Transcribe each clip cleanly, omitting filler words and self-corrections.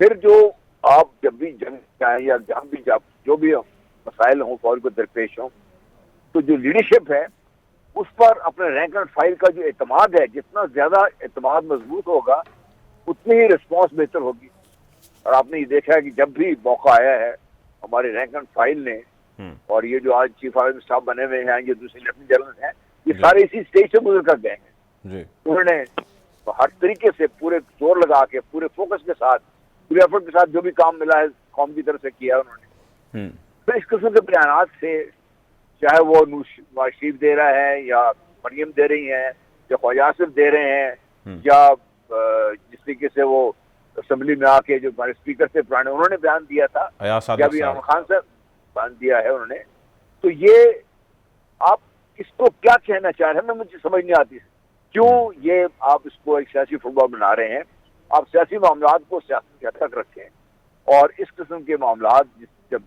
پھر جو آپ جب بھی جنگ جائیں یا جہاں بھی جو بھی مسائل ہوں فوج کو درپیش ہوں، تو جو لیڈرشپ ہے اس پر اپنے رینک اینڈ فائل کا جو اعتماد ہے، جتنا زیادہ اعتماد مضبوط ہوگا اتنی ہی رسپانس بہتر ہوگی. اور آپ نے یہ دیکھا ہے کہ جب بھی موقع آیا ہے ہمارے رینک اینڈ فائل نے، اور یہ جو آج چیف آف اسٹاف بنے ہوئے ہیں، یہ دوسرے لیفٹیننٹ جنرل ہیں، یہ سارے اسی اسٹیج سے گزر کر گئے ہیں. انہوں نے ہر طریقے سے پورے زور لگا کے، پورے فوکس کے ساتھ، پورے ایفرٹ کے ساتھ جو بھی کام ملا ہے قوم کی طرف سے کیا انہوں نے. تو اس قسم کے بیانات سے، چاہے وہ نواز شریف دے رہا ہے یا مریم دے رہی ہیں یا خواجہ آصف دے رہے ہیں، یا جس طریقے سے وہ اسمبلی میں آ کے جو ہمارے اسپیکر سے پرانے انہوں نے بیان دیا تھا، یا بھی عامر خان سے بیان دیا ہے انہوں نے، تو یہ آپ اس کو کیا کہنا چاہ رہے ہیں؟ مجھے سمجھ نہیں آتی کیوں یہ آپ اس کو ایک سیاسی فٹ بال بنا رہے ہیں. آپ سیاسی معاملات کو سیاست کی حد تک رکھیں، اور اس قسم کے معاملات جب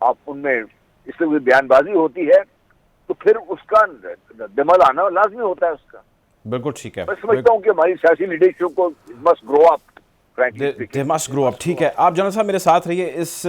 آپ ان میں اس سے کوئی بیان بازی ہوتی ہے تو پھر اس کا دمل آنا لازمی ہوتا ہے اس کا. بالکل ٹھیک ہے. میں سمجھتا ہوں کہ ہماری سیاسی لیڈرشپ کو must grow up. They must grow up. ٹھیک ہے. آپ جنرل صاحب میرے ساتھ رہیے. اس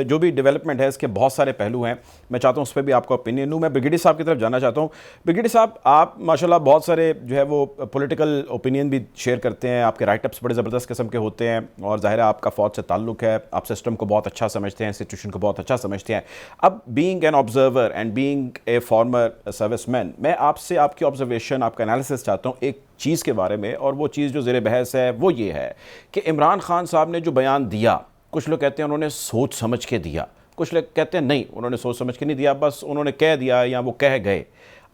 جو بھی ڈیولپمنٹ ہے اس کے بہت سارے پہلو ہیں، میں چاہتا ہوں اس پہ بھی آپ کا اوپینین دوں. میں بریگیڈیئر صاحب کی طرف جانا چاہتا ہوں. بریگیڈیئر صاحب، آپ ماشاءاللہ بہت سارے جو ہے وہ پولیٹیکل اوپینین بھی شیئر کرتے ہیں، آپ کے رائٹ اپس بڑے زبردست قسم کے ہوتے ہیں، اور ظاہر ہے آپ کا فوج سے تعلق ہے، آپ سسٹم کو بہت اچھا سمجھتے ہیں، انسٹیٹیوشن کو بہت اچھا سمجھتے ہیں. اب being an observer and being a former serviceman, میں آپ سے آپ کی آبزرویشن، آپ کا انالیسس چاہتا ہوں ایک چیز کے بارے میں، اور وہ چیز جو زیر بحث ہے وہ یہ ہے کہ عمران خان صاحب نے جو بیان دیا، کچھ لوگ کہتے ہیں انہوں نے سوچ سمجھ کے دیا، کچھ لوگ کہتے ہیں نہیں انہوں نے سوچ سمجھ کے نہیں دیا، بس انہوں نے کہہ دیا یا وہ کہہ گئے.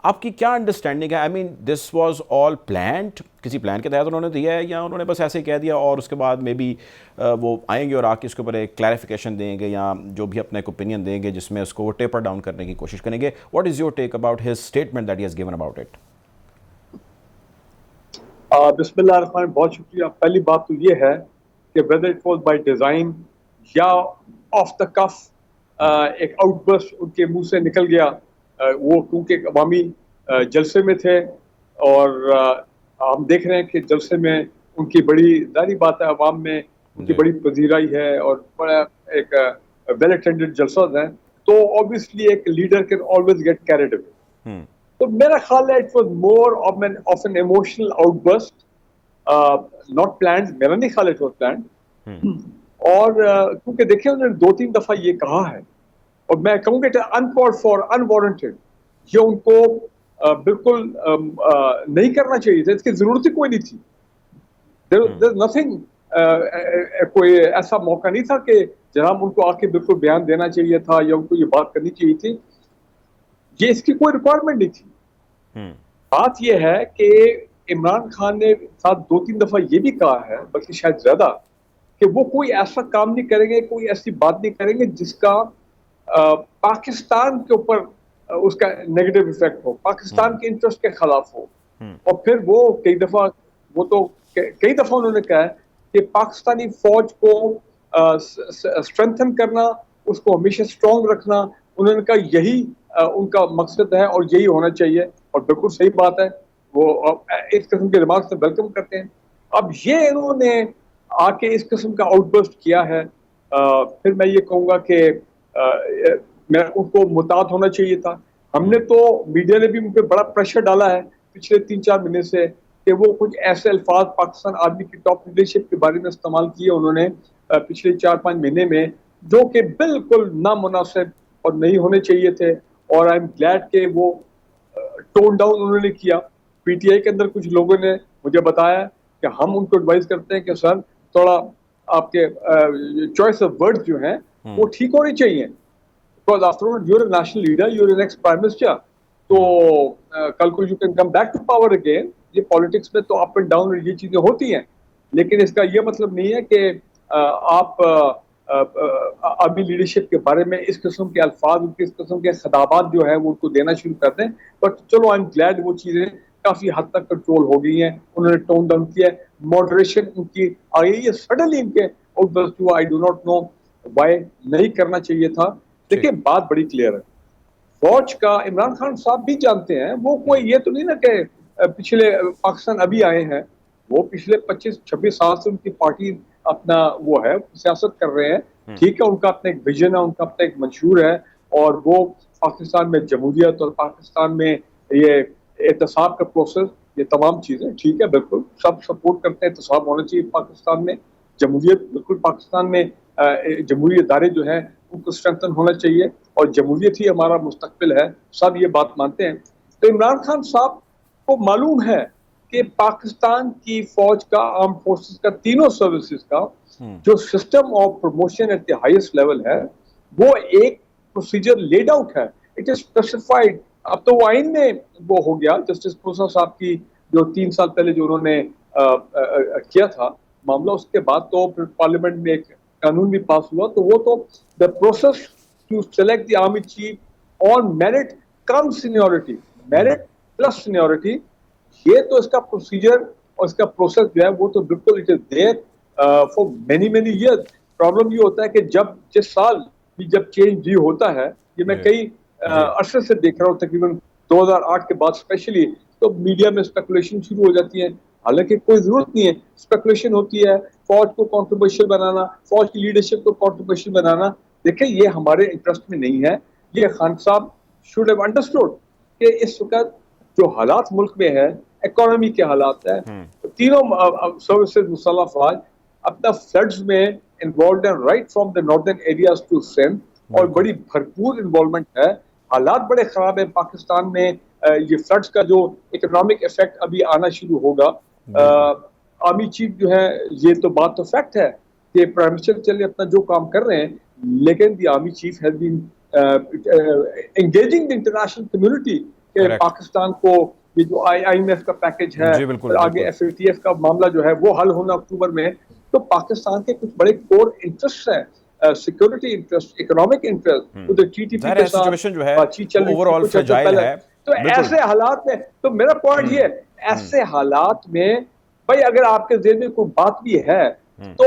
آپ کی کیا انڈرسٹینڈنگ ہے؟ آئی مین دس واز آل پلانڈ، کسی پلان کے تحت انہوں نے دیا ہے، یا انہوں نے بس ایسے ہی کہہ دیا اور اس کے بعد میں بھی وہ آئیں گے اور آ کے اس کے اوپر ایک کلیریفیکیشن دیں گے، یا جو بھی اپنا ایک اوپینین دیں گے جس میں اس کو وہ ٹیپر ڈاؤن کرنے کی کوشش کریں گے. What is your take about his statement that he has given about it? بسم اللہ الرحمن الرحیم. بہت شکریہ. پہلی بات تو یہ ہے کہ whether it was by design یا آف دا کف ایک آؤٹ برسٹ ان کے منہ سے نکل گیا، وہ کیونکہ عوامی جلسے میں تھے، اور ہم دیکھ رہے ہیں کہ جلسے میں ان کی بڑی ظاہری بات ہے، عوام میں ان کی بڑی پذیرائی ہے اور بڑا ایک ویل اٹینڈڈ جلسہ ہے، تو obviously ایک leader can always get carried away. تو میرا خیال ہے it was more of an emotional outburst, not planned. میرا نہیں خیال اٹ واز پلانڈ. اور کیونکہ دیکھیں انہوں نے 2-3 دفعہ یہ کہا ہے، اور میں کہوں گا انکالڈ فار، انوارنٹیڈ، یہ ان کو بالکل نہیں کرنا چاہیے تھا، اس کی ضرورت ہی کوئی نہیں تھی. there's nothing، کوئی ایسا موقع نہیں تھا کہ جناب ان کو آ کے بالکل بیان دینا چاہیے تھا یا ان کو یہ بات کرنی چاہیے تھی. یہ اس کی کوئی ریکوائرمنٹ نہیں تھی. بات یہ ہے کہ عمران خان نے ساتھ 2-3 دفعہ یہ بھی کہا ہے، بلکہ شاید زیادہ، کہ وہ کوئی ایسا کام نہیں کریں گے، کوئی ایسی بات نہیں کریں گے جس کا پاکستان کے اوپر اس کا نیگیٹو ایفیکٹ ہو، پاکستان کے انٹرسٹ کے خلاف ہو. اور پھر وہ کئی دفعہ انہوں نے کہا ہے کہ پاکستانی فوج کو اسٹرینتھن کرنا، اس کو ہمیشہ اسٹرانگ رکھنا، انہوں نے کہا یہی ان کا مقصد ہے اور یہی ہونا چاہیے. اور بالکل صحیح بات ہے، وہ اس قسم کے ریمارکس سے ویلکم کرتے ہیں. اب یہ انہوں نے آ کے اس قسم کا آؤٹ برسٹ کیا ہے، پھر میں یہ کہوں گا کہ میں ان کو محتاط ہونا چاہیے تھا. ہم نے تو میڈیا نے بھی ان پہ بڑا پریشر ڈالا ہے پچھلے 3-4 مہینے سے کہ وہ کچھ ایسے الفاظ پاکستان آرمی کی ٹاپ لیڈرشپ کے بارے میں استعمال کیے انہوں نے پچھلے 4-5 مہینے میں، جو کہ بالکل نامناسب اور نہیں ہونے چاہیے تھے. اور آئی ایم گلیڈ کہ وہ ٹون ڈاؤن انہوں نے کیا. پی ٹی آئی کے اندر کچھ لوگوں نے مجھے بتایا کہ ہم ان کو ایڈوائز کرتے ہیں کہ سر تھوڑا آپ کے چوائس آف ورڈ جو ہیں وہ ٹھیک ہونی چاہیے، because after all you are a national leader, you are an ex prime minister. تو کل کو you can come back to power again. یہ پالیٹکس میں تو اپ اینڈ ڈاؤن یہ چیزیں ہوتی ہیں، لیکن اس کا یہ مطلب نہیں ہے کہ آپ ابھی لیڈرشپ کے بارے میں اس قسم کے الفاظ، اس قسم کے خطابات جو ہیں وہ ان کو دینا شروع کر دیں. بٹ چلو آئی ایم گلیڈ وہ چیزیں کافی حد تک کنٹرول ہو گئی ہیں، انہوں نے ٹون ڈاؤن کیا ہے، ماڈریشن ان کی آ گئی ہے. سڈنلی ان کے آؤٹ برسٹ ہوا، I do not know why, نہیں کرنا چاہیے تھا. دیکھیں بات بڑی کلیئر ہے، فوج کا عمران خان صاحب بھی جانتے ہیں، وہ کوئی یہ تو نہیں نا کہ پچھلے پاکستان ابھی آئے ہیں، وہ پچھلے 25-26 سال سے ان کی پارٹی اپنا وہ ہے سیاست کر رہے ہیں. ٹھیک ہے, ان کا اپنا ایک ویژن ہے, ان کا اپنا ایک منشور ہے, اور وہ پاکستان میں جمہوریت اور پاکستان میں یہ احتساب کا پروسیس, یہ تمام چیزیں ٹھیک ہے, بالکل سب سپورٹ کرتے ہیں, احتساب ہونا چاہیے پاکستان میں, جمہوریت بالکل پاکستان میں جمہوری ادارے جو ہیں ان کو اسٹرینتھن ہونا چاہیے, اور جمہوریت ہی ہمارا مستقبل ہے, سب یہ بات مانتے ہیں. تو عمران خان صاحب کو معلوم ہے کہ پاکستان کی فوج کا, آرم فورسز کا, تینوں سروسز کا جو system of promotion at the highest level ہے وہ ایک پروسیجر لیڈ آؤٹ ہے, اٹ از اسپیسیفائڈ. اب تو وہ آئین میں وہ ہو گیا, جسٹس پروسا صاحب کی جو 3 سال پہلے جو انہوں نے کیا تھا معاملہ, اس کے بعد تو پھر پارلیمنٹ میں ایک قانون بھی پاس ہوا, تو وہ تو the process to select the army chief on merit cum seniority, merit plus seniority, یہ تو اس کا پروسیجر اور اس کا پروسیس جو ہے وہ تو بالکل it is there for many many years. Problem یہ ہوتا ہے کہ جس سال بھی جب چینج ڈیو ہوتا ہے, یہ میں کئی عرصے سے دیکھ رہا ہوں, تقریباً 2008 کے بعد اسپیشلی, تو میڈیا میں اسپیکولیشن شروع ہو جاتی ہے, حالانکہ کوئی ضرورت نہیں ہے. اسپیکولیشن ہوتی ہے فوج کو کنٹروورشل بنانا, فوج کی لیڈرشپ کو کنٹروورشل بنانا. دیکھیں یہ ہمارے انٹرسٹ میں نہیں ہے. یہ خان صاحب شوڈ ہیو انڈرسٹوڈ کہ اس وقت جو حالات ملک میں ہے, اکانومی کے حالات ہے, تینوں سروسز مسلح افواج اپنا فلڈز میں انوالوڈ ہیں, right from the northern areas to Sindh, اور بڑی بھرپور انوالومنٹ ہے. حالات بڑے خراب ہیں پاکستان میں. یہ فلڈز کا جو اکنامک ایفیکٹ ابھی آنا شروع ہوگا, آرمی چیف جو ہے, یہ تو بات تو فیکٹ ہے کہ پرائم منسٹر چلے اپنا جو کام کر رہے ہیں, لیکن the army chief has been engaging the international community کہ پاکستان کو یہ جو IMF کا پیکج ہے, آگے FATF کا معاملہ جو ہے وہ حل ہونا اکتوبر میں, تو پاکستان کے کچھ بڑے کور انٹرسٹ ہیں, سیکورٹی انٹرسٹ, اکنامک انٹرسٹ, تو TTP کے ساتھ بات چیت چل رہی ہے. تو ایسے حالات میں, تو میرا پوائنٹ یہ ہے, ایسے حالات میں بھائی اگر آپ کے ذہن میں کوئی بات بھی ہے تو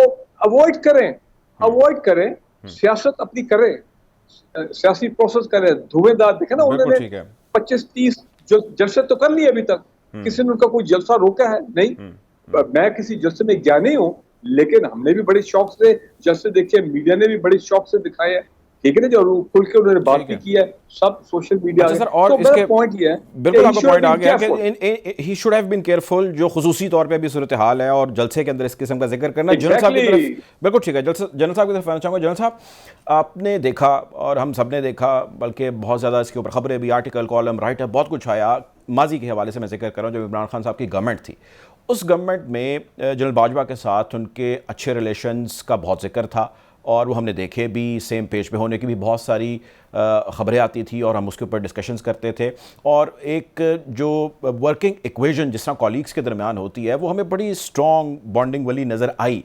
اوائڈ کریں, سیاست اپنی کریں, سیاسی پروسیس کریں, دھویں دار. دیکھیں نا انہوں نے 25-30 جلسے تو کر لیے, ابھی تک کسی نے ان کا کوئی جلسہ روکا ہے نہیں. میں کسی جلسے میں گیا نہیں ہوں, لیکن ہم نے بھی بڑے شوق سے جلسے دیکھے, میڈیا نے بھی بڑے شوق سے دکھائے ہیں, ٹھیک ہے نا, جو کھل کے انہوں نے بات بھی کی ہے, سب سوشل میڈیا. اور اس کے بالکل آپ کا پوائنٹ آ گیا کہ he should have been careful, جو خصوصی طور پہ بھی صورتحال ہے اور جلسے کے اندر اس قسم کا ذکر کرنا. جنرل صاحب کی طرف, بالکل ٹھیک ہے, جنرل صاحب کی طرف آنا چاہوں گا. جنرل صاحب, آپ نے دیکھا اور ہم سب نے دیکھا, بلکہ بہت زیادہ اس کے اوپر خبریں بھی, آرٹیکل, کالم, رائٹ اپ, بہت کچھ آیا. ماضی کے حوالے سے میں ذکر کر رہا ہوں, جب عمران خان صاحب کی گورنمنٹ تھی, اس گورنمنٹ میں جنرل باجوہ کے ساتھ ان کے اچھے ریلیشنز کا بہت ذکر تھا, اور وہ ہم نے دیکھے بھی, سیم پیج پہ ہونے کی بھی بہت ساری خبریں آتی تھی اور ہم اس کے اوپر ڈسکشنز کرتے تھے. اور ایک جو ورکنگ ایکویژن جس طرح کولیگز کے درمیان ہوتی ہے, وہ ہمیں بڑی اسٹرانگ بانڈنگ والی نظر آئی.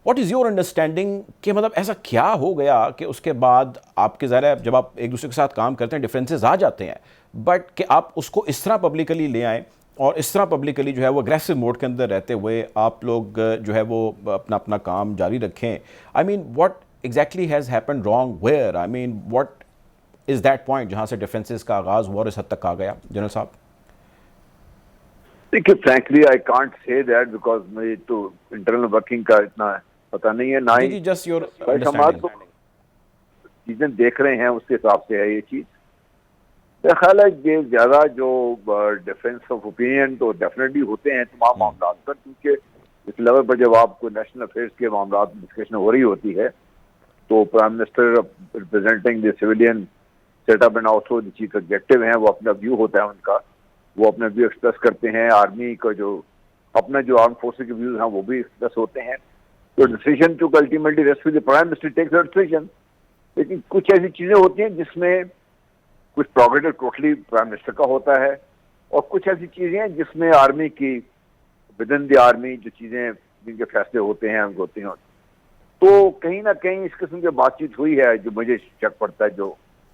واٹ از یور انڈرسٹینڈنگ کہ مطلب ایسا کیا ہو گیا کہ اس کے بعد آپ کے, ظاہر ہے جب آپ ایک دوسرے کے ساتھ کام کرتے ہیں ڈفرینسز آ جاتے ہیں, بٹ کہ آپ اس کو اس طرح پبلکلی لے آئیں, اور اس طرح پبلکلی جو ہے وہ اگریسو موڈ کے اندر رہتے ہوئے آپ لوگ جو ہے وہ اپنا کام جاری رکھیں. I mean what exactly has happened wrong where, I mean what is that point جہاں سے ڈفرینسز کا آغاز ہوا اور اس حد تک آ گیا. جنرل صاحب دیکھیے, frankly I can't say that because مجھے تو انٹرنل ورکنگ کا اتنا پتہ نہیں ہے, نہ ہی جسٹ یور ہمارے چیزیں دیکھ رہے ہیں اس کے حساب سے ہے یہ چیز. میرا خیال ہے یہ زیادہ جو ڈفرینس آف اوپینین تو ڈیفینیٹلی ہوتے ہیں تمام معاملات پر, کیونکہ اس لیول پر جب آپ کو نیشنل افیئرس کے معاملات میں ڈسکشن ہو رہی ہوتی ہے تو prime minister representing the civilian set up and also the chief executive ہیں, وہ اپنا ویو ہوتا ہے ان کا, وہ اپنا ویو ایکسپریس کرتے ہیں. آرمی کا جو اپنا جو آرم فورسز کے ویوز ہیں وہ بھی ایکسپریس ہوتے ہیں. تو ڈیسیژن چونکہ ultimately rest with the prime minister takes the decision, لیکن کچھ ایسی چیزیں ہوتی ہیں جس میں کچھ پروگریٹو ٹوٹلی پرائم منسٹر کا ہوتا ہے, اور کچھ ایسی چیزیں ہیں جس میں آرمی کی ود ان دی آرمی جو چیزیں جن کے فیصلے ہوتے ہیں ہوتے ہیں. تو کہیں نہ کہیں اس قسم کی بات چیت ہوئی ہے جو مجھے شک پڑتا ہے, جو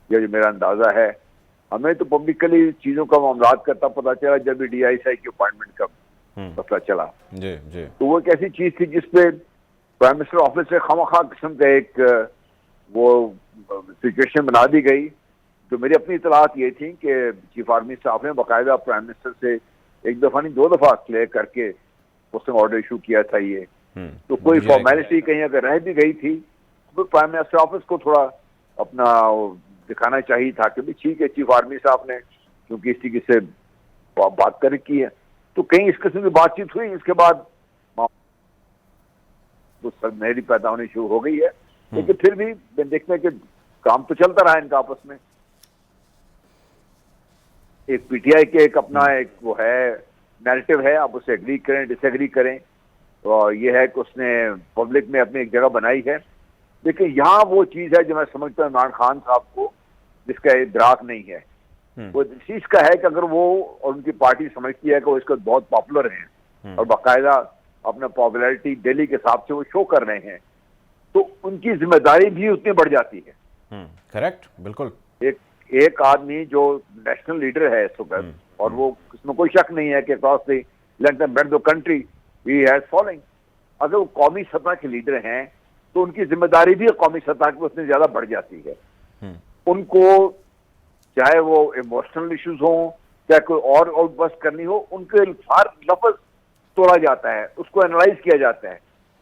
میرا اندازہ ہے. ہمیں تو پبلکلی چیزوں کا معاملات کرتا پتہ چلا جب بھی DISI کی اپائنٹمنٹ کا مسئلہ چلا. تو وہ ایک ایسی چیز تھی جس پہ پرائم منسٹر آفس سے خواہ قسم کا ایک وہ سچویشن بنا دی گئی. تو میری اپنی اطلاعات یہ تھی کہ چیف آرمی اسٹاف نے باقاعدہ پرائم منسٹر سے 1 دفعہ نہیں 2 دفعہ کلیئر کر کے پوسٹنگ آرڈر ایشو کیا تھا یہ تو کوئی فارمیلٹی کہیں اگر رہ بھی گئی تھی تو پرائم منسٹر آفس کو تھوڑا اپنا دکھانا چاہیے تھا کہ ٹھیک ہے چیف آرمی صاحب نے کیونکہ اس طریقے سے بات کر کی ہے تو کہیں اس قسم کی بات چیت ہوئی. اس کے بعد نہری پیدا ہونی شروع ہو گئی ہے, لیکن پھر بھی دیکھتے ہیں کہ کام تو چلتا رہا ان کا آپس میں. ایک پی ٹی آئی کے ایک اپنا ایک وہ ہے نیریٹو ہے, آپ اسے ایگری کریں ڈس ایگری کریں, اور یہ ہے کہ اس نے پبلک میں اپنی ایک جگہ بنائی ہے. لیکن یہاں وہ چیز ہے جو میں سمجھتا ہوں عمران خان صاحب کو جس کا ادراک نہیں ہے, وہ اس چیز کا ہے کہ اگر وہ اور ان کی پارٹی سمجھتی ہے کہ وہ اس کو بہت پاپولر ہیں اور باقاعدہ اپنا پاپولیرٹی دہلی کے حساب سے وہ شو کر رہے ہیں, تو ان کی ذمہ داری بھی اتنی بڑھ جاتی ہے. کریکٹ, بالکل. ایک آدمی جو نیشنل لیڈر ہے اس وقت, اور وہ اس میں کوئی شک نہیں ہے کہ across the length and breadth of country he has following, اگر وہ قومی سطح کے لیڈر ہیں تو ان کی ذمہ داری بھی قومی سطح کی اتنی زیادہ بڑھ جاتی ہے. ان کو چاہے وہ ایموشنل ایشوز ہوں, چاہے کوئی اور آؤٹ برسٹ کرنی ہو, ان کے ہر لفظ توڑا جاتا ہے, اس کو اینالائز کیا جاتا ہے,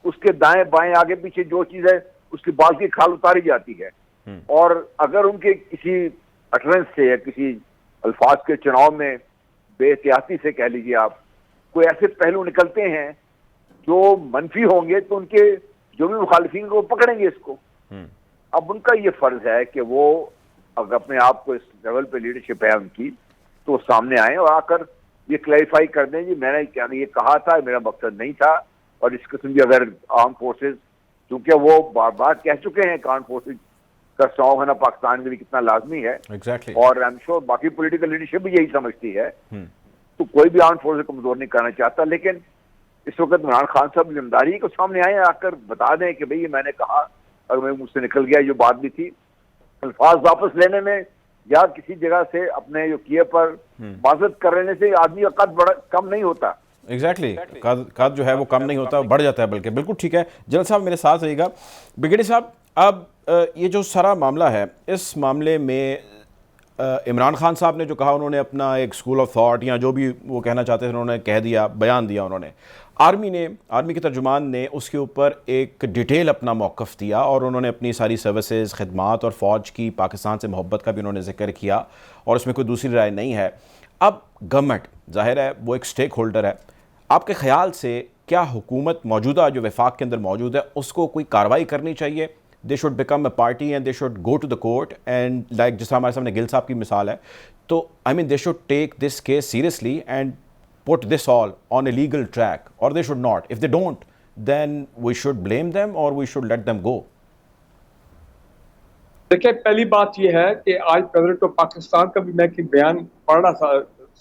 اس کے دائیں بائیں آگے پیچھے جو چیز ہے اس کی بال کی کھال اتاری جاتی ہے. اور اگر ان کے کسی اٹرنس سے یا کسی الفاظ کے چناؤ میں بے احتیاطی سے کہہ لیجیے آپ کوئی ایسے پہلو نکلتے ہیں جو منفی ہوں گے تو ان کے جو بھی مخالفین کو پکڑیں گے اس کو. اب ان کا یہ فرض ہے کہ وہ اگر اپنے آپ کو اس لیول پہ لیڈرشپ ہے ان کی تو سامنے آئیں اور آ کر یہ کلیریفائی کر دیں جی میں نے یہ کہا تھا, میرا مقصد نہیں تھا. اور اس قسم کی اگر آرم فورسز, کیونکہ وہ بار بار کہہ چکے ہیں کہ آرم فورسز کا اسٹرانگ ہونا پاکستان کے لیے کتنا لازمی ہے, اور آئی ایم شیور باقی پولیٹیکل لیڈرشپ بھی یہی سمجھتی ہے, تو کوئی بھی آرم فورس کمزور نہیں کرنا چاہتا. لیکن اس وقت عمران خان صاحب ذمہ داری ہے کہ سامنے آئے آ کر بتا دیں کہ بھئی یہ میں نے کہا اور مجھ سے نکل گیا, جو بات بھی تھی الفاظ واپس لینے میں یا کسی جگہ سے اپنے جو کیے پر معذرت کر لینے سے آدمی کا قد بڑا کم نہیں ہوتا. ایگزیکٹلی, قد جو ہے وہ کم نہیں ہوتا, بڑھ جاتا ہے بلکہ. بالکل ٹھیک ہے. جنرل صاحب میرے ساتھ رہیے گا. بریگیڈیئر صاحب, اب یہ جو سارا معاملہ ہے, اس معاملے میں عمران خان صاحب نے جو کہا, انہوں نے اپنا ایک اسکول آف تھاٹ یا جو بھی وہ کہنا چاہتے تھے انہوں نے کہہ دیا, بیان دیا انہوں نے. آرمی کے ترجمان نے اس کے اوپر ایک ڈیٹیل اپنا موقف دیا, اور انہوں نے اپنی ساری سروسز, خدمات اور فوج کی پاکستان سے محبت کا بھی انہوں نے ذکر کیا, اور اس میں کوئی دوسری رائے نہیں ہے. اب گورنمنٹ ظاہر ہے وہ ایک سٹیک ہولڈر ہے. آپ کے خیال سے کیا حکومت موجودہ جو وفاق کے اندر موجود ہے اس کو کوئی کارروائی کرنی چاہیے؟ They should become a party and they should go to the court and like جس طرح ہمارے سامنے گل صاحب کی مثال ہے, تو I mean they should take this case seriously and put this all on a legal track, or they should not. If they don't, then we should blame them or we should let them go. دیکھیں, پہلی بات یہ ہے کہ آج president of Pakistan کا بھی میں ایک بیان پڑھ رہا تھا,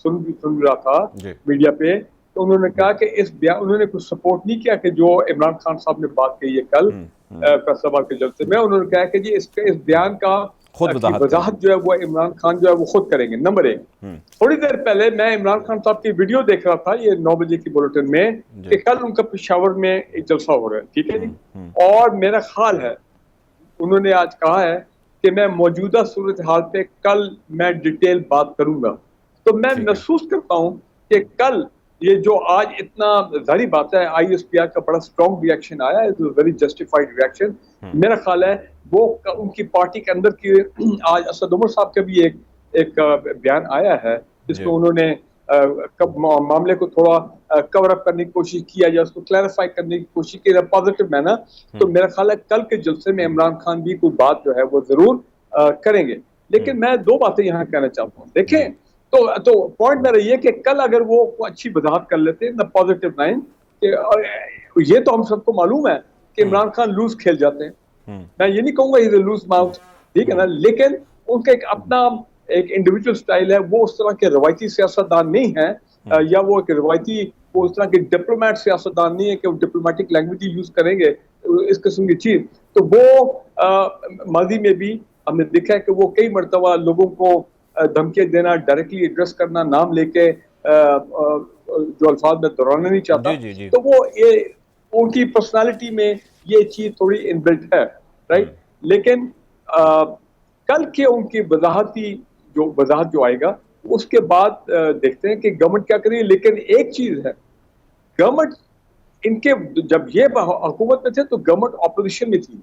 سن رہا تھا میڈیا پہ, تو انہوں نے کہا کہ اس بیان انہوں نے کچھ سپورٹ نہیں کیا کہ جو عمران خان صاحب نے بات کہی ہے کل فیصلہ باد کے جلسے میں. انہوں نے کہا کہ جی اس بیان کا وضاحت جو ہے وہ عمران خان جو ہے وہ خود کریں گے. نمبر ایک, تھوڑی دیر پہلے میں عمران خان صاحب کی ویڈیو دیکھ رہا تھا, یہ 9 بجے کی بلیٹن میں, کہ کل ان کا پشاور میں ایک جلسہ ہو رہا ہے, ٹھیک ہے جی, اور میرا خیال ہے انہوں نے آج کہا ہے کہ میں موجودہ صورتحال پہ کل میں ڈیٹیل بات کروں گا. تو میں محسوس کرتا ہوں کہ کل یہ جو آج اتنا ظاہری بات ہے آئی ایس پی آر کا بڑا اسٹرانگ ریئیکشن آیا ہے, ویری جسٹیفائڈ ریئیکشن. میرا خیال ہے وہ ان کی پارٹی کے اندر کی آج اسد عمر صاحب کا بھی ایک بیان آیا ہے جس میں انہوں نے معاملے کو تھوڑا کور اپ کرنے کی کوشش کیا یا اس کو کلیریفائی کرنے کی کوشش کی پازیٹو مینر. تو میرا خیال ہے کل کے جلسے میں عمران خان بھی کوئی بات جو ہے وہ ضرور کریں گے. لیکن میں 2 باتیں یہاں کہنا چاہتا ہوں. دیکھیں, تو پوائنٹ میرا یہ کہ کل اگر وہ اچھی وضاحت کر لیتے ہیں پازیٹو لائن, کہ یہ تو ہم سب کو معلوم ہے کہ عمران خان لوز کھیل جاتے ہیں, میں یہ نہیں کہوں گا یہ لوز ماؤتھ, ٹھیک ہے نا, لیکن ان کا ایک اپنا ایک انڈیویجول سٹائل ہے, وہ اس طرح کے روایتی سیاستدان نہیں ہیں, یا وہ ایک روایتی وہ اس طرح کے ڈپلومیٹ سیاستدان نہیں ہے کہ وہ ڈپلومیٹک لینگویج یوز کریں گے اس قسم کی چیز. تو وہ ماضی میں بھی ہم نے دیکھا ہے کہ وہ کئی مرتبہ لوگوں کو دھمکیاں دینا, ڈائریکٹلی ایڈریس کرنا, نام لے کے جو الفاظ میں دہرانا نہیں چاہتا, تو وہ یہ ان کی پرسنالٹی میں یہ چیز تھوڑی انبلٹ ہے, رائٹ. لیکن کل کے ان کی وضاحت جو آئے گا اس کے بعد دیکھتے ہیں کہ گورنمنٹ کیا کرے. لیکن ایک چیز ہے, گورنمنٹ ان کے جب یہ حکومت میں تھے تو گورنمنٹ اپوزیشن میں تھی,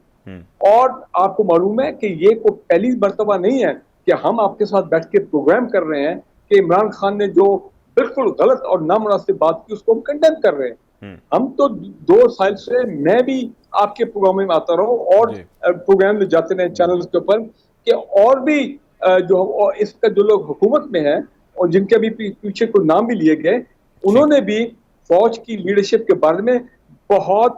اور آپ کو معلوم ہے کہ یہ کوئی پہلی مرتبہ نہیں ہے کہ ہم آپ کے ساتھ بیٹھ کے پروگرام کر رہے ہیں کہ عمران خان نے جو بالکل غلط اور نامناسب بات کی اس کو ہم کنڈیم کر رہے ہیں. ہم تو 2 سال سے میں بھی آپ کے پروگرام میں آتا رہا ہوں اور پروگرام میں جاتے رہے چینلز کے اوپر کہ اور بھی جو اس کا جو لوگ حکومت میں ہیں اور جن کے بھی پیچھے کوئی نام بھی لیے گئے, انہوں نے بھی فوج کی لیڈرشپ کے بارے میں بہت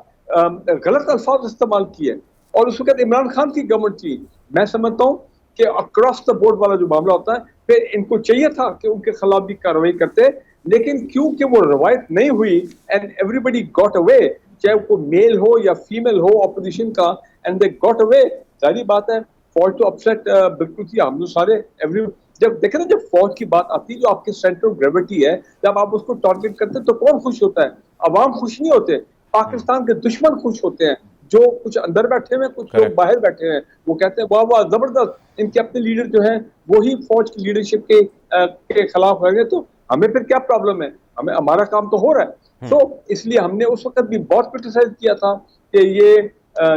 غلط الفاظ استعمال کیے. اور اس وقت عمران خان کی گورنمنٹ تھی. میں سمجھتا ہوں کہ اکراس دا بورڈ والا جو معاملہ ہوتا ہے, پھر ان کو چاہیے تھا کہ ان کے خلاف بھی کارروائی کرتے, لیکن کیونکہ وہ روایت نہیں ہوئی اینڈ ایوری بڈی گاٹ اوے, چاہے وہ میل ہو یا فیمیل ہو اپوزیشن کا, اینڈ دے گاٹ اوے. ظاہری بات ہے فوج تو اپسیٹ بالکل تھی. ہم جو سارے جب دیکھیں نا, جب فوج کی بات آتی ہے جو آپ کے سینٹر آف گریویٹی ہے, جب آپ اس کو ٹارگیٹ کرتے ہیں تو کون خوش ہوتا ہے؟ عوام خوش نہیں ہوتے, پاکستان کے دشمن خوش ہوتے ہیں, جو کچھ اندر بیٹھے ہوئے کچھ لوگ باہر بیٹھے ہیں. وہ کہتے ہیں واہ واہ زبردست, ان کے اپنے لیڈر جو ہیں وہی فوج کی لیڈرشپ کے خلاف ہو گئے, تو ہمیں پھر کیا پرابلم ہے؟ ہمارا کام تو ہو رہا ہے. تو اس لیے ہم نے اس وقت بھی بہت کرٹیسائز کیا تھا کہ یہ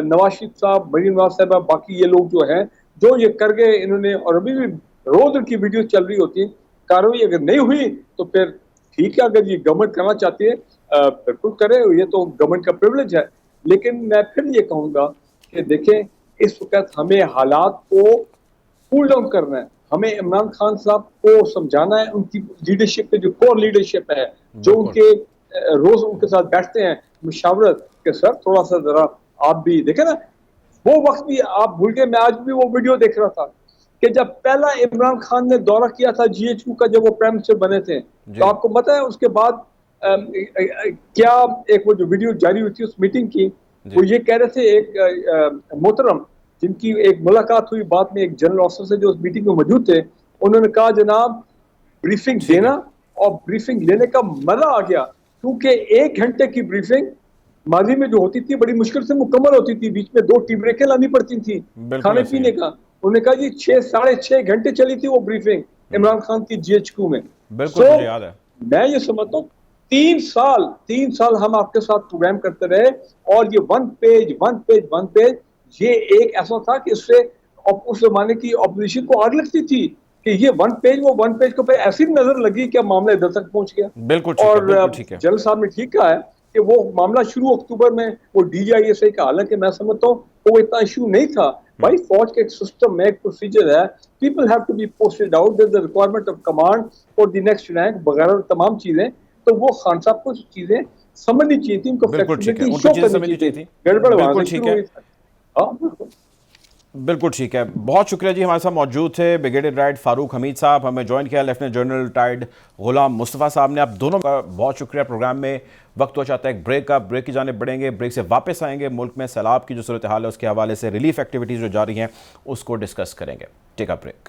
نواز شریف صاحب, مریم نواز صاحبہ, باقی یہ لوگ جو ہیں جو یہ کر گئے انہوں نے, اور ابھی بھی روز ان کی ویڈیو چل رہی ہوتی ہیں. کارروائی اگر نہیں ہوئی تو پھر ٹھیک ہے, اگر یہ گورنمنٹ کرنا چاہتی ہے بالکل کرے, یہ تو گورنمنٹ کا پریولیج ہے. لیکن میں پھر یہ کہوں گا کہ دیکھیں اس وقت ہمیں حالات کو کول ڈاؤن کرنا ہے. ہمیں عمران خان صاحب کو سمجھانا ہے, ان کی لیڈرشپ پہ جو کور لیڈرشپ ہے, جو ان کے روز ان کے ساتھ بیٹھتے ہیں مشاورت کہ سر تھوڑا سا ذرا آپ بھی دیکھیں نا. وہ وقت بھی آپ بھول گئے, میں آج بھی وہ ویڈیو دیکھ رہا تھا کہ جب پہلا عمران خان نے دورہ کیا تھا جی ایچ کیو کا, جب وہ پرائم منسٹر بنے تھے, تو آپ کو پتہ ہے اس کے بعد کیا ایک وہ جو ویڈیو جاری ہوئی تھی اس میٹنگ کی, وہ یہ کہہ رہے تھے ایک محترم جن کی ایک ملاقات ہوئی بعد میں ایک جنرل آفیسر سے جو اس میٹنگ میں موجود تھے, انہوں نے کہا جناب بریفنگ دینا اور بریفنگ لینے کا مزہ آ گیا, کیونکہ 1 گھنٹے کی بریفنگ ماضی میں جو ہوتی تھی بڑی مشکل سے مکمل ہوتی تھی, بیچ میں 2 ٹی بریکیں لانی پڑتی تھیں کھانے پینے کا. انہوں نے کہا جی 6-6.5 گھنٹے چلی تھی وہ بریفنگ عمران خان کی جی ایچ کیو میں. بالکل مجھے یاد ہے. میں یہ سمجھتا ہوں 3 سال ہم آپ کے ساتھ پروگرام کرتے رہے, اور یہ 1 پیج یہ ایک ایسا تھا کہ اس سے اس زمانے کی اپوزیشن کو آگ لگتی تھی کہ یہ 1 پیج کو پہ ایسی نظر لگی کہ معاملہ ادھر تک پہنچ گیا. بالکل اور جنرل صاحب نے ٹھیک کہا ہے کہ وہ معاملہ شروع اکتوبر میں وہ D G I S I کا, حالانکہ میں سمجھتا ہوں وہ اتنا ایشو نہیں تھا. بھائی فوج کے ایک سسٹم میں ایک پروسیجر ہے, people have to be posted out, there is a requirement of command for the next rank وغیرہ تمام چیزیں. تو وہ خان صاحب کو چیزیں سمجھنی چاہیے تھی, ان کو فلیکسیبلٹی شو کرنی چاہیے تھی. گڑبڑ وہاں سے شروع ہوئی. بالکل ٹھیک ہے. بہت شکریہ جی. ہمارے ساتھ موجود تھے بریگیڈیئر ریٹائرڈ فاروق حمید صاحب, ہمیں جوائن کیا lieutenant general retired Ghulam Mustafa صاحب نے. آپ دونوں کا بہت شکریہ. پروگرام میں وقت ہو چاہتا ہے ایک بریک کا, بریک کی جانب بڑھیں گے, بریک سے واپس آئیں گے, ملک میں سیلاب کی جو صورتحال ہے اس کے حوالے سے ریلیف ایکٹیویٹیز جو جاری ہیں اس کو ڈسکس کریں گے. Take a break.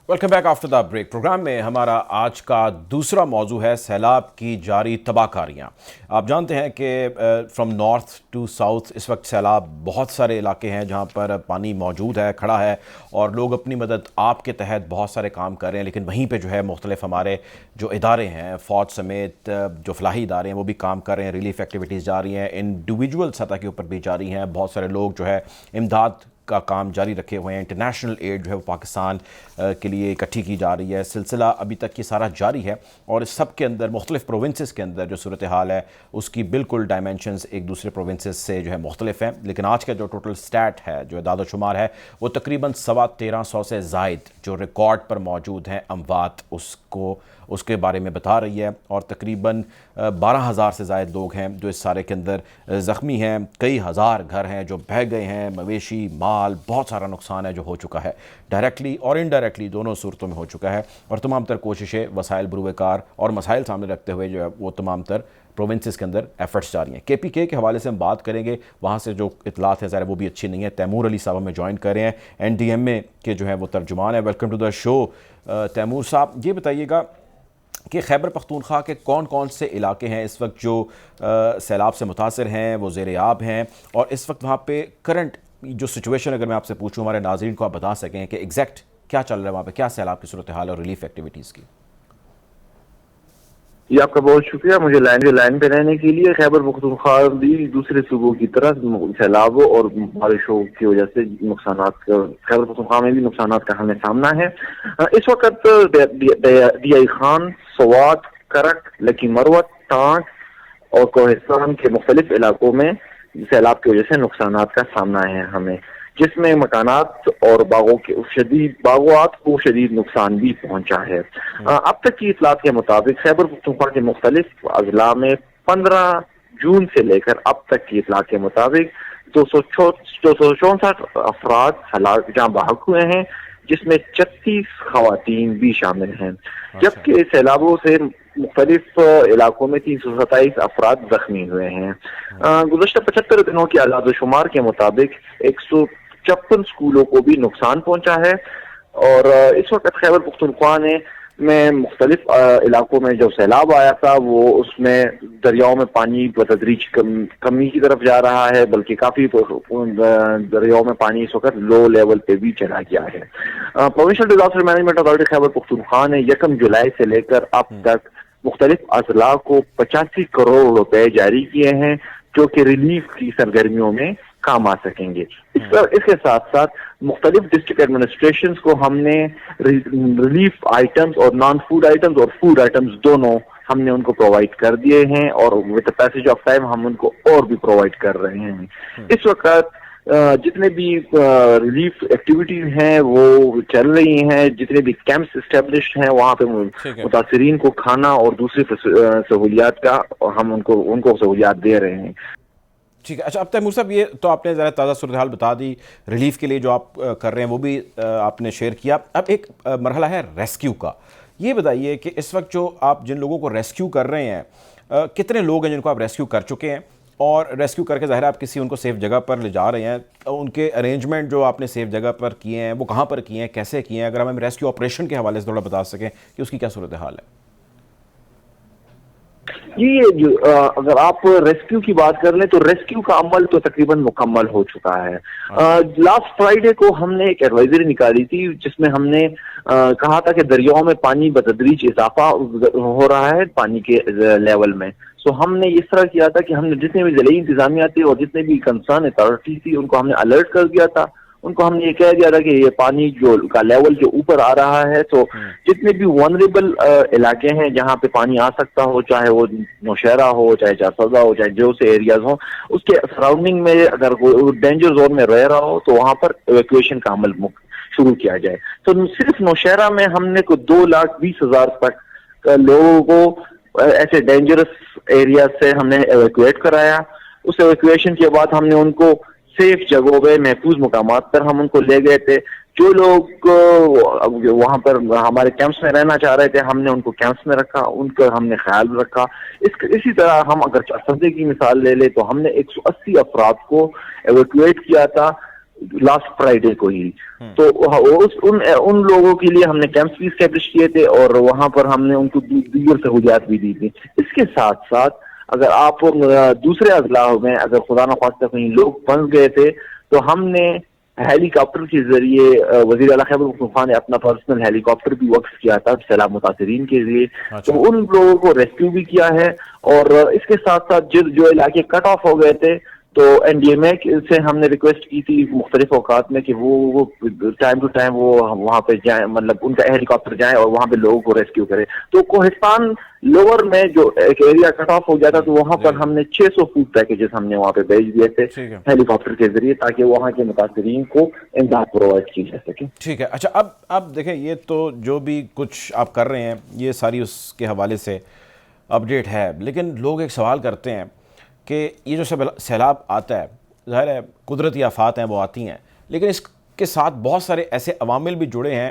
Welcome back after the break. Programme میں ہمارا آج کا دوسرا موضوع ہے سیلاب کی جاری تباہ کاریاں. آپ جانتے ہیں کہ فرام نارتھ ٹو ساؤتھ اس وقت سیلاب بہت سارے علاقے ہیں جہاں پر پانی موجود ہے, کھڑا ہے, اور لوگ اپنی مدد آپ کے تحت بہت سارے کام کر رہے ہیں. لیکن وہیں پہ جو ہے مختلف ہمارے جو ادارے ہیں, فوج سمیت جو فلاحی ادارے ہیں, وہ بھی کام کر رہے ہیں. ریلیف ایکٹیویٹیز جاری ہیں, انڈیویجول سطح کے اوپر بھی جاری ہیں. بہت سارے لوگ جو ہے امداد کا کام جاری رکھے ہوئے ہیں. انٹرنیشنل ایڈ جو ہے وہ پاکستان کے لیے اکٹھی کی جا رہی ہے. سلسلہ ابھی تک یہ سارا جاری ہے, اور اس سب کے اندر مختلف پروونسز کے اندر جو صورتحال ہے اس کی بالکل ڈائمینشنز ایک دوسرے پروونسز سے جو ہے مختلف ہیں. لیکن آج کا جو ٹوٹل سٹیٹ ہے, جو اعداد و شمار ہے, وہ تقریباً 1350 سے زائد جو ریکارڈ پر موجود ہیں اموات اس کے بارے میں بتا رہی ہے. اور تقریباً 12,000 سے زائد لوگ ہیں جو اس سارے کے اندر زخمی ہیں. کئی ہزار گھر ہیں جو بہہ گئے ہیں, مویشی مال بہت سارا نقصان ہے جو ہو چکا ہے, ڈائریکٹلی اور انڈائریکٹلی دونوں صورتوں میں ہو چکا ہے. اور تمام تر کوششیں وسائل بروئے کار اور مسائل سامنے رکھتے ہوئے جو ہے وہ تمام تر پروونسز کے اندر ایفرٹس جاری ہیں. KPK کے حوالے سے ہم بات کریں گے, وہاں سے جو اطلاعات ہیں ظاہر وہ بھی اچھی نہیں ہیں. تیمور علی صاحب ہمیں جوائن کر رہے ہیں, NDMA کے جو ہیں وہ ترجمان ہیں. Welcome to the show. Taimur صاحب, یہ بتائیے گا کہ خیبر پختونخوا کے کون کون سے علاقے ہیں اس وقت جو سیلاب سے متاثر ہیں, وہ زیر آب ہیں, اور اس وقت وہاں پہ کرنٹ جو سچویشن اگر میں آپ سے پوچھوں, ہمارے ناظرین کو آپ بتا سکیں کہ ایگزیکٹ کیا چل رہا ہے وہاں پہ, کیا سیلاب کی صورتحال اور ریلیف ایکٹیویٹیز کی؟ جی آپ کا بہت شکریہ مجھے لائن پہ رہنے کے لیے. خیبر پختونخوا بھی دوسرے صوبوں کی طرح سیلابوں اور بارشوں کی وجہ سے نقصانات, خیبر پختونخوا میں بھی نقصانات کا ہمیں سامنا ہے. اس وقت دیائی خان, سوات, کرک, لکی مروت, ٹانک اور کوہستان کے مختلف علاقوں میں سیلاب کی وجہ سے نقصانات کا سامنا ہے ہمیں, جس میں مکانات اور باغات کو شدید نقصان بھی پہنچا ہے. اب تک کی اطلاعات کے مطابق خیبر پختونخوا کے مختلف اضلاع میں 15 جون سے لے کر اب تک کی اطلاعات کے مطابق 264 افراد جہاں بحق ہوئے ہیں, جس میں 36 خواتین بھی شامل ہیں, جبکہ سیلابوں سے مختلف علاقوں میں 327 افراد زخمی ہوئے ہیں. گزشتہ 75 دنوں کے اعداد و شمار کے مطابق 156 اسکولوں کو بھی نقصان پہنچا ہے. اور اس وقت خیبر پختونخوا میں مختلف علاقوں میں جو سیلاب آیا تھا وہ اس میں دریاؤں میں پانی بتدریج کمی کی طرف جا رہا ہے, بلکہ کافی دریاؤں میں پانی اس وقت لو لیول پہ بھی چلا گیا ہے. Provincial disaster management authority Khyber Pakhtunkhwa نے 1 جولائی سے لے کر اب تک مختلف اضلاع کو 85 کروڑ روپے جاری کیے ہیں, جو کہ ریلیف کی سرگرمیوں میں کام آ سکیں گے. اس کے ساتھ ساتھ مختلف ڈسٹرکٹ ایڈمنسٹریشنز کو ہم نے ریلیف آئٹمز اور نان فوڈ آئٹمز اور فوڈ آئٹمز دونوں ہم نے ان کو پرووائڈ کر دیے ہیں, اور ود پیسج آف ٹائم ہم ان کو اور بھی پرووائڈ کر رہے ہیں. اس وقت جتنے بھی ریلیف ایکٹیویٹیز ہیں وہ چل رہی ہیں, جتنے بھی کیمپس اسٹیبلشڈ ہیں وہاں پہ متاثرین کو کھانا اور دوسری سہولیات کا ہم ان کو سہولیات دے رہے ہیں. ٹھیک ہے. اچھا, اب تیمور صاحب یہ تو آپ نے ذرا تازہ صورتحال بتا دی, ریلیف کے لیے جو آپ کر رہے ہیں وہ بھی آپ نے شیئر کیا. اب ایک مرحلہ ہے ریسکیو کا. یہ بتائیے کہ اس وقت جو آپ جن لوگوں کو ریسکیو کر رہے ہیں, کتنے لوگ ہیں جن کو آپ ریسکیو کر چکے ہیں, اور ریسکیو کر کے ظاہر آپ کسی ان کو سیف جگہ پر لے جا رہے ہیں, ان کے ارینجمنٹ جو آپ نے سیف جگہ پر کیے ہیں وہ کہاں پر کیے ہیں, کیسے کیے ہیں, اگر ہمیں ریسکیو آپریشن کے حوالے سے تھوڑا بتا سکیں کہ اس کی کیا صورتحال ہے؟ جی اگر آپ ریسکیو کی بات کر لیں تو ریسکیو کا عمل تو تقریباً مکمل ہو چکا ہے. لاسٹ فرائیڈے کو ہم نے ایک ایڈوائزری نکالی تھی جس میں ہم نے کہا تھا کہ دریاؤں میں پانی بتدریج اضافہ ہو رہا ہے پانی کے لیول میں. سو ہم نے اس طرح کیا تھا کہ ہم نے جتنے بھی ضلعی انتظامیہ تھے اور جتنے بھی کنسرن اتھارٹی تھی ان کو ہم نے الرٹ کر دیا تھا. ان کو ہم نے یہ کہہ دیا تھا کہ یہ پانی جو کا لیول جو اوپر آ رہا ہے, تو جتنے بھی ونریبل علاقے ہیں جہاں پہ پانی آ سکتا ہو, چاہے وہ نوشہرہ ہو, چاہے چارسدہ ہو, چاہے جو سے ایریاز ہوں, اس کے سراؤنڈنگ میں اگر ڈینجر زون میں رہ رہا ہو تو وہاں پر ایویکویشن کا عمل شروع کیا جائے. تو صرف نوشہرہ میں ہم نے 2,20,000 تک لوگوں کو ایسے ڈینجرس ایریا سے ہم نے ایویکویٹ کرایا. اس ایویکویشن کے بعد ہم نے ان کو سیف جگہوں پہ محفوظ مقامات پر ہم ان کو لے گئے تھے. جو لوگ وہاں پر ہمارے کیمپس میں رہنا چاہ رہے تھے ہم نے ان کو کیمپس میں رکھا, ان کا ہم نے خیال رکھا. اسی طرح ہم اگر چارسدے کی مثال لے لیں تو ہم نے 180 افراد کو ایویکویٹ کیا تھا لاسٹ فرائیڈے کو ہی. تو ان لوگوں کے لیے ہم نے کیمپس بھی اسٹیبلش کیے تھے اور وہاں پر ہم نے ان کو دیگر سہولیات بھی دی تھی. اس کے ساتھ ساتھ اگر آپ دوسرے اضلاع میں اگر خدا نخواستہ کہیں لوگ پھنس گئے تھے تو ہم نے ہیلی کاپٹر کے ذریعے وزیر اعلیٰ خیبر پختونخوا نے اپنا پرسنل ہیلی کاپٹر بھی وقف کیا تھا سیلاب متاثرین کے لیے. تو ان لوگوں کو ریسکیو بھی کیا ہے. اور اس کے ساتھ ساتھ جو علاقے کٹ آف ہو گئے تھے تو NDMA سے ہم نے ریکویسٹ کی تھی مختلف اوقات میں کہ وہ ٹائم ٹو ٹائم وہ وہاں پہ جائیں, مطلب ان کا ہیلی کاپٹر جائیں اور وہاں پہ لوگوں کو ریسکیو کرے. تو کوہستان لوور میں جو ایک ایریا کٹ آف ہو گیا تھا تو وہاں پر ہم نے 600 فوڈ پیکیجز ہم نے وہاں پہ بھیج دیے تھے ہیلی کاپٹر کے ذریعے تاکہ وہاں کے متاثرین کو امداد پرووائڈ کی جا سکے. ٹھیک ہے. اچھا, اب دیکھیں یہ تو جو بھی کچھ آپ کر رہے ہیں یہ ساری اس کے حوالے سے اپڈیٹ ہے, لیکن لوگ ایک سوال کرتے ہیں کہ یہ جو سیلاب آتا ہے ظاہر ہے قدرتی آفات ہیں وہ آتی ہیں, لیکن اس کے ساتھ بہت سارے ایسے عوامل بھی جڑے ہیں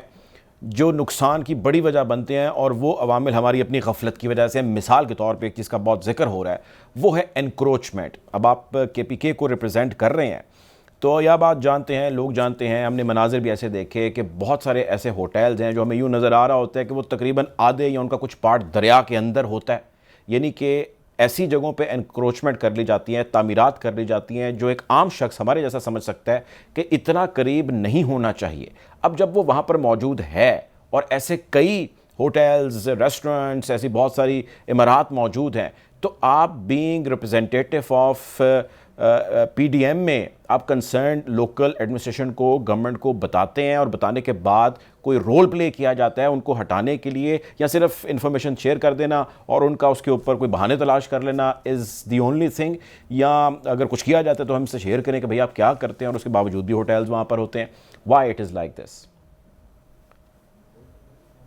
جو نقصان کی بڑی وجہ بنتے ہیں، اور وہ عوامل ہماری اپنی غفلت کی وجہ سے. مثال کے طور پہ ایک چیز کا بہت ذکر ہو رہا ہے، وہ ہے انکروچمنٹ. اب آپ KPK کو ریپرزینٹ کر رہے ہیں تو یہ بات جانتے ہیں، لوگ جانتے ہیں، ہم نے مناظر بھی ایسے دیکھے کہ بہت سارے ایسے ہوٹلز ہیں جو ہمیں یوں نظر آ رہا ہوتا ہے کہ وہ تقریباً آدھے یا ان کا کچھ پارٹ دریا کے اندر ہوتا ہے. یعنی کہ ایسی جگہوں پہ انکروچمنٹ کر لی جاتی ہیں، تعمیرات کر لی جاتی ہیں جو ایک عام شخص ہمارے جیسا سمجھ سکتا ہے کہ اتنا قریب نہیں ہونا چاہیے. اب جب وہ وہاں پر موجود ہے اور ایسے کئی ہوٹلز، ریسٹورنٹس، ایسی بہت ساری عمارات موجود ہیں، تو آپ بینگ ریپرزینٹیٹیو آف PDM میں آپ کنسرنڈ لوکل ایڈمنسٹریشن کو، گورنمنٹ کو بتاتے ہیں، اور بتانے کے بعد کوئی رول پلے کیا جاتا ہے ان کو ہٹانے کے لیے، یا صرف انفارمیشن شیئر کر دینا اور ان کا اس کے اوپر کوئی بہانے تلاش کر لینا از دی اونلی تھنگ؟ یا اگر کچھ کیا جاتا ہے تو ہم سے شیئر کریں کہ بھئی آپ کیا کرتے ہیں، اور اس کے باوجود بھی ہوٹلز وہاں پر ہوتے ہیں. Why it is like this?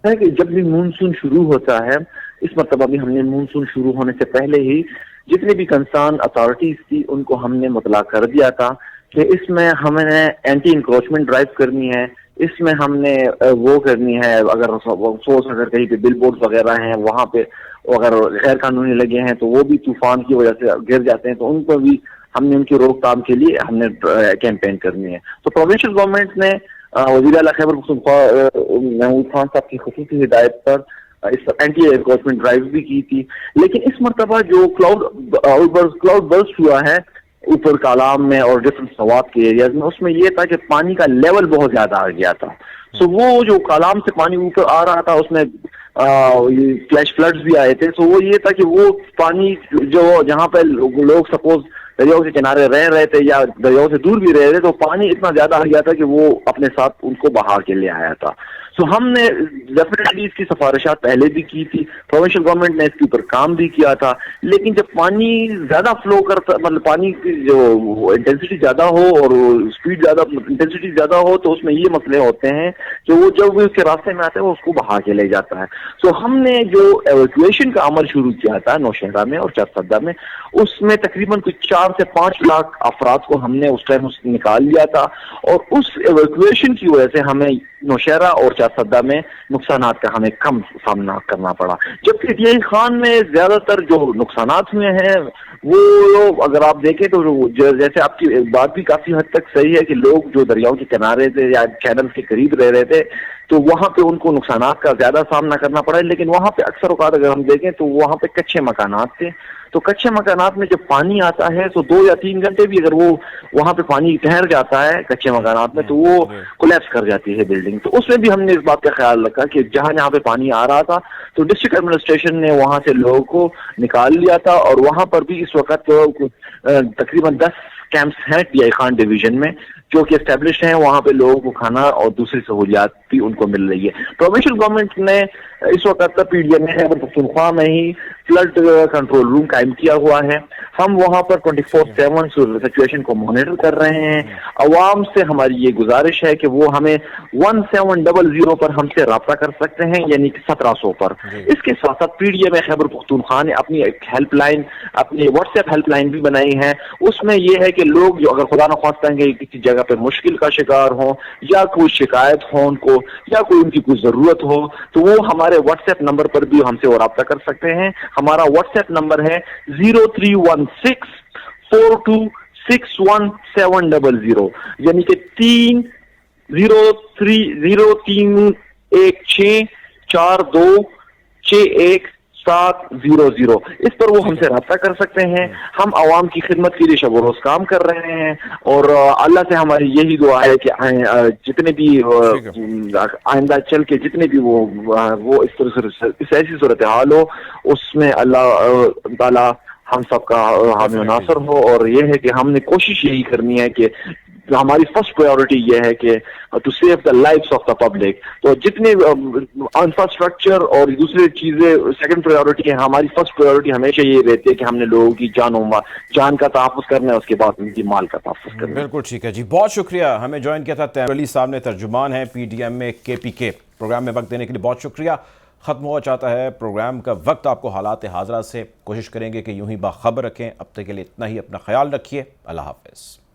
ہے کہ جب بھی مونسون شروع ہوتا ہے، اس مرتبہ بھی ہم نے مونسون شروع ہونے سے پہلے ہی جتنے بھی کنسرن اتھارٹیز تھی ان کو ہم نے مطلع کر دیا تھا کہ اس میں ہمیں اینٹی انکروچمنٹ ڈرائیو کرنی ہے، اس میں ہم نے وہ کرنی ہے، اگر سپوز اگر کہیں پہ بل بورڈ وغیرہ ہیں وہاں پہ اگر غیر قانونی لگے ہیں تو وہ بھی طوفان کی وجہ سے گر جاتے ہیں، تو ان کو بھی ہم نے ان کی روک تھام کے لیے ہم نے کیمپین کرنی ہے. تو پروونشل گورنمنٹ نے وزیر اعلیٰ خیبر پختونخوا محمود خان صاحب کی خصوصی ہدایت پر اس اینٹی انکروچمنٹ ڈرائیو بھی کی تھی. لیکن اس مرتبہ جو کلاؤڈ برسٹ ہوا ہے اوپر کالام میں اور ڈفرنٹ سوات کے ایریاز میں، اس میں یہ تھا کہ پانی کا لیول بہت زیادہ آ گیا تھا. سو وہ جو کالام سے پانی اوپر آ رہا تھا اس میں فلیش فلڈز بھی آئے تھے. سو وہ یہ تھا کہ وہ پانی جو جہاں پہ لوگ سپوز دریاؤں کے کنارے رہ رہے تھے یا دریاؤں سے دور بھی رہ رہے، تو پانی اتنا زیادہ آ گیا تھا کہ وہ اپنے ساتھ ان کو بہا کے لے آیا تھا. سو ہم نے ڈیفینیٹلی اس کی سفارشات پہلے بھی کی تھی، پروونشل گورنمنٹ نے اس کے اوپر کام بھی کیا تھا. لیکن جب پانی زیادہ فلو کرتا، مطلب پانی کی جو انٹینسٹی زیادہ ہو اور اسپیڈ زیادہ، انٹینسٹی زیادہ ہو، تو اس میں یہ مسئلے ہوتے ہیں کہ وہ جب اس کے راستے میں آتا ہے وہ اس کو بہا کے لے جاتا ہے. سو ہم نے جو ایویکویشن کا عمل شروع کیا تھا نوشہرہ میں اور چارسدہ میں، اس میں تقریباً کچھ 4 سے 5 لاکھ افراد کو ہم نے اس ٹائم نکال لیا تھا، اور اس ایویکویشن کی وجہ سے ہمیں نوشہرہ اور چارسدہ میں نقصانات کا ہمیں کم سامنا کرنا پڑا. جبکہ ڈی آئی خان میں زیادہ تر جو نقصانات ہوئے ہیں وہ اگر آپ دیکھیں تو جیسے آپ کی بات بھی کافی حد تک صحیح ہے کہ لوگ جو دریاؤں کے کنارے تھے یا چینل کے قریب رہ رہے تھے تو وہاں پہ ان کو نقصانات کا زیادہ سامنا کرنا پڑا. لیکن وہاں پہ اکثر اوقات اگر ہم دیکھیں تو وہاں پہ کچے مکانات تھے، تو کچے مکانات میں جب پانی آتا ہے تو 2 یا 3 گھنٹے بھی اگر وہ وہاں پہ پانی ٹھہر جاتا ہے کچے مکانات میں تو وہ کولیپس کر جاتی ہے بلڈنگ. تو اس میں بھی ہم نے اس بات کا خیال رکھا کہ جہاں پہ پانی آ رہا تھا تو ڈسٹرکٹ ایڈمنسٹریشن نے وہاں سے لوگوں کو نکال لیا تھا، اور وہاں پر بھی اس وقت تقریباً 10 کیمپس ہیں ڈی آئی خان ڈویژن میں جو کہ اسٹیبلشڈ ہیں. وہاں پہ لوگوں کو کھانا اور دوسری سہولیات بھی ان کو مل رہی ہے. پروونشل گورنمنٹ نے اس وقت PDM میں خیبر پختونخوا میں ہی فلڈ کنٹرول روم قائم کیا ہوا ہے. ہم وہاں پر 24/7 سچویشن کو مانیٹر کر رہے ہیں. عوام سے ہماری یہ گزارش ہے کہ وہ ہمیں 1700 پر ہم سے رابطہ کر سکتے ہیں، یعنی کہ 1700 پر. اس کے ساتھ ساتھ PDM میں خیبر پختونخوا نے اپنی ایک ہیلپ لائن، اپنی واٹس ایپ ہیلپ لائن بھی بنائی ہے. اس میں یہ ہے کہ لوگ جو اگر خدا نخواستہ ہیں کسی جگہ پہ مشکل کا شکار ہوں یا کوئی شکایت ہو ان کو یا کوئی ان کی کوئی ضرورت ہو تو وہ ہمارے واٹس ایپ نمبر پر بھی ہم سے رابطہ کر سکتے ہیں. ہمارا واٹس ایپ نمبر ہے 0316 4261 یعنی کہ 303164261 اس پر وہ ہم سے رابطہ کر سکتے ہیں. ہم عوام کی خدمت کے لیے شب و روز کام کر رہے ہیں، اور اللہ سے ہماری یہی دعا ہے کہ جتنے بھی آئندہ چل کے جتنے بھی وہ اس طرح سے اس ایسی صورتحال ہو اس میں اللہ تعالیٰ ہم سب کا حامی و ناصر ہو. اور یہ ہے کہ ہم نے کوشش یہی کرنی ہے کہ ہماری فرسٹ پرائیورٹی یہ ہے کہ to save the lives of the public. تو جتنے انفراسٹرکچر اور دوسری چیزیں سیکنڈ پرائیورٹی ہے، ہماری فرسٹ پرائیورٹی ہمیشہ یہ رہتی ہے کہ ہم نے لوگوں کی جان کا تحفظ کرنا ہے، اس کے بعد ان کی مال کا تحفظ کرنا ہے. بالکل ٹھیک ہے جی، بہت شکریہ. ہمیں جوائن کیا تھا تیمور علی صاحب نے، ترجمان ہیں PDM میں KPK. پروگرام میں وقت دینے کے لیے بہت شکریہ. ختم ہوا چاہتا ہے پروگرام کا وقت آپ کو حالات حاضرہ سے. کوشش کریں گے کہ یوں ہی باخبر رکھیں. اب تک کے لیے اتنا ہی. اپنا خیال رکھیے. اللہ حافظ.